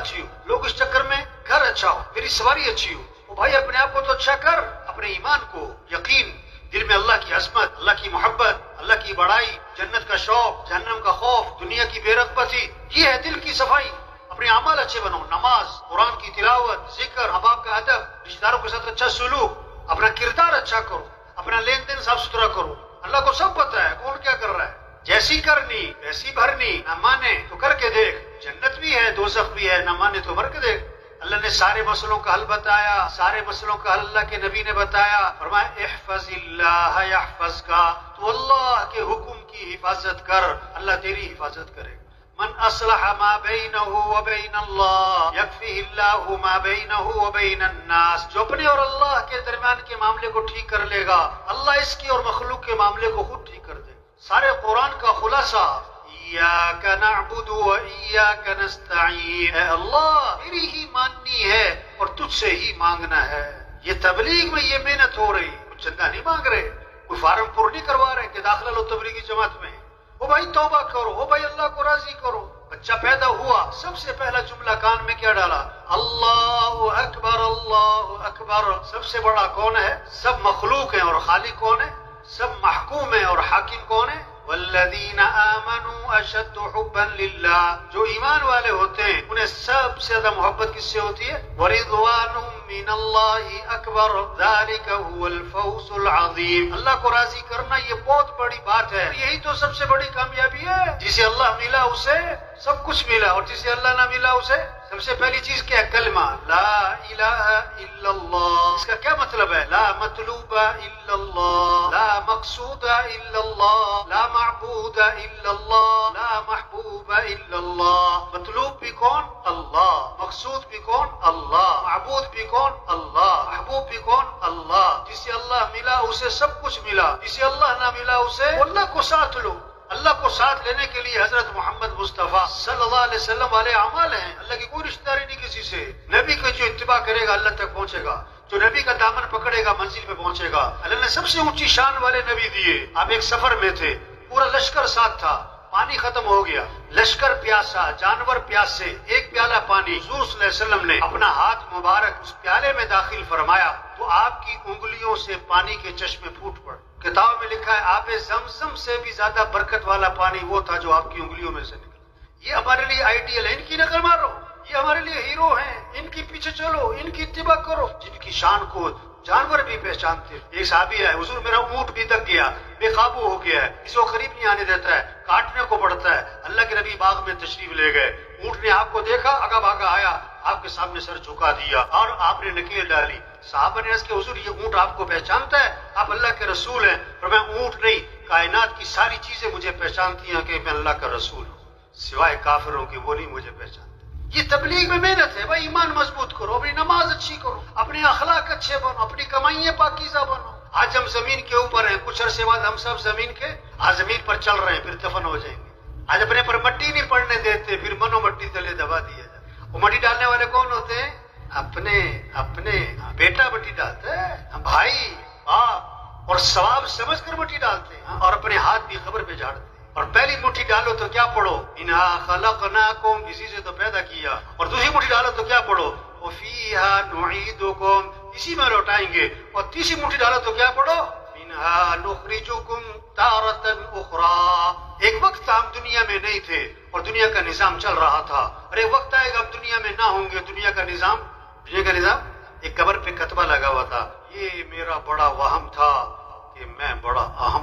اچھی ہو, لوگ اس چکر میں گھر اچھا ہو, میری سواری اچھی ہو. وہ بھائی اپنے آپ کو تو اچھا کر, اپنے ایمان کو, یقین, دل میں اللہ کی عظمت, اللہ کی محبت, اللہ کی بڑائی, جنت کا شوق, جہنم کا خوف, دنیا کی بے رغبتی, یہ ہے دل کی صفائی. اپنے اعمال اچھے بنو, نماز, قرآن کی تلاوت, ذکر, ماں باپ کا ادب, رشتہ داروں کے ساتھ اچھا سلوک, اپنا کردار اچھا کرو, اپنا لین دین صاف ستھرا کرو. اللہ کو سب پتہ ہے کون کیا کر رہا ہے. جیسی کرنی ویسی بھرنی, نہ مانے تو کر کے دیکھ, جنت بھی ہے دوزخ بھی ہے, نہ مانے تو مر کے دیکھ. اللہ نے سارے مسئلوں کا حل بتایا, سارے مسئلوں کا حل اللہ کے نبی نے بتایا. فرمایا احفظ اللہ یحفظ کا, تو اللہ کے حکم کی حفاظت کر, اللہ تیری حفاظت کرے. من اصلح ما بینہ وبین اللہ یکفیہ اللہ ما بینہ وبین الناس, جو اپنے اور اللہ کے درمیان کے معاملے کو ٹھیک کر لے گا, اللہ اس کی اور مخلوق کے معاملے کو خود ٹھیک کر دے. سارے قرآن کا خلاصہ ایاک نعبد و ایاک نستعین, اے اللہ تیری ہی ماننی ہے اور تجھ سے ہی مانگنا ہے. یہ تبلیغ میں یہ محنت ہو رہی, کچھ چندہ نہیں مانگ رہے, کوئی فارم پر نہیں کروا رہے کہ داخلہ لو تبلیغی جماعت میں. او بھائی توبہ کرو, او بھائی اللہ کو راضی کرو. بچہ پیدا ہوا, سب سے پہلا جملہ کان میں کیا ڈالا؟ اللہ اکبر, اللہ اکبر. سب سے بڑا کون ہے؟ سب مخلوق ہیں, اور خالق کون ہے؟ سب محکوم ہیں, اور حاکم کون ہے؟ والذین آمنوا اشد حبا للہ, جو ایمان والے ہوتے ہیں انہیں سب سے زیادہ محبت کس سے ہوتی ہے؟ ورضوان من اللہ اکبر ذلک هو الفوز العظیم. اللہ کو راضی کرنا یہ بہت بڑی بات ہے, یہی تو سب سے بڑی کامیابی ہے. جسے اللہ ملا اسے سب کچھ ملا, اور جسے اللہ نہ ملا اسے سب سے پہلی چیز کیا ہے؟ کلمہ لا الہ الا اللہ. اس کا کیا مطلب ہے؟ لا مطلوب الا اللہ, لا مقصود الا اللہ, لا معبود الا اللہ, لا محبوب الا اللہ. مطلوب بھی کون؟ اللہ. مقصود بھی کون؟ اللہ. معبود بھی کون؟ اللہ. محبوب بھی کون؟ اللہ. جسے اللہ ملا اسے سب کچھ ملا, جسے اللہ نہ ملا اسے اللہ کو ساتھ لو. اللہ کو ساتھ لینے کے لیے حضرت محمد مصطفیٰ صلی اللہ علیہ وسلم والے اعمال ہیں. اللہ کی کوئی رشتہ داری نہیں کسی سے. نبی کا جو اتباع کرے گا اللہ تک پہنچے گا, جو نبی کا دامن پکڑے گا منزل پہ پہنچے گا. اللہ نے سب سے اونچی شان والے نبی دیے. آپ ایک سفر میں تھے, پورا لشکر ساتھ تھا, پانی ختم ہو گیا, لشکر پیاسا, جانور پیاسے, ایک پیالہ پانی. حضور صلی اللہ علیہ وسلم نے اپنا ہاتھ مبارک اس پیالے میں داخل فرمایا تو آپ کی انگلیوں سے پانی کے چشمے پھوٹ پڑے. کتاب میں لکھا ہے آب زمزم سے بھی زیادہ برکت والا پانی وہ تھا جو آپ کی انگلیوں میں سے نکلا. یہ ہمارے لیے آئیڈیل ہے, ان کی نقل مارو, یہ ہمارے لیے ہیرو ہیں, ان کے پیچھے چلو, ان کی اتباع کرو, جن کی شان کو جانور بھی پہچانتے. ایک صحابی ہے, حضور میرا اونٹ بھی دک گیا, بے قابو ہو گیا ہے, اس کو قریب نہیں آنے دیتا ہے, کاٹنے کو پڑتا ہے. اللہ کے نبی باغ میں تشریف لے گئے, اونٹ نے آپ کو دیکھا, آگا بھاگا آیا, آپ کے سامنے سر جھکا دیا اور آپ نے نکیل ڈالی. صحابہ نے عرض کیا حضور یہ اونٹ آپ کو پہچانتا ہے؟ آپ اللہ کے رسول ہیں. اور میں اونٹ نہیں, کائنات کی ساری چیزیں مجھے پہچانتی ہیں کہ میں اللہ کا رسول ہوں, سوائے کافروں کے وہ نہیں مجھے پہچانتے. یہ تبلیغ میں محنت ہے. بھائی ایمان مضبوط کرو, اپنی نماز اچھی کرو, اپنے اخلاق اچھے بنو, اپنی کمائیاں پاکیزہ بنو. آج ہم زمین کے اوپر ہیں, کچھ عرصے بعد ہم سب زمین کے زمین پر چل رہے ہیں, پھر دفن ہو جائیں گے. آج اپنے پر مٹی نہیں پڑنے دیتے, پھر منو مٹی تلے دبا دیا جائے. وہ مٹی ڈالنے والے کون ہوتے ہیں؟ اپنے بیٹا مٹی ڈالتا ہے, بھائی باپ, اور ثواب سمجھ کر مٹی ڈالتے ہیں, اور اپنے ہاتھ بھی قبر پہ جھاڑتے ہیں. اور پہلی مٹھی ڈالو تو کیا پڑھو؟ انہا خلقناکم, اسی سے تو پیدا کیا. اور دوسری مٹھی ڈالو تو کیا پڑھو؟ وفیہا نعیدکم, اسی میں لوٹائیں گے. اور تیسری مٹھی ڈالو تو کیا پڑھو؟ منہا نخرجکم تارۃ اخری. ایک وقت ہم دنیا میں نہیں تھے اور دنیا کا نظام چل رہا تھا, اور ایک وقت آئے گا ہم دنیا میں نہ ہوں گے, دنیا کا نظام ایک قبر پہ کتبہ لگا ہوا تھا, یہ میرا بڑا وہم تھا کہ میں بڑا اہم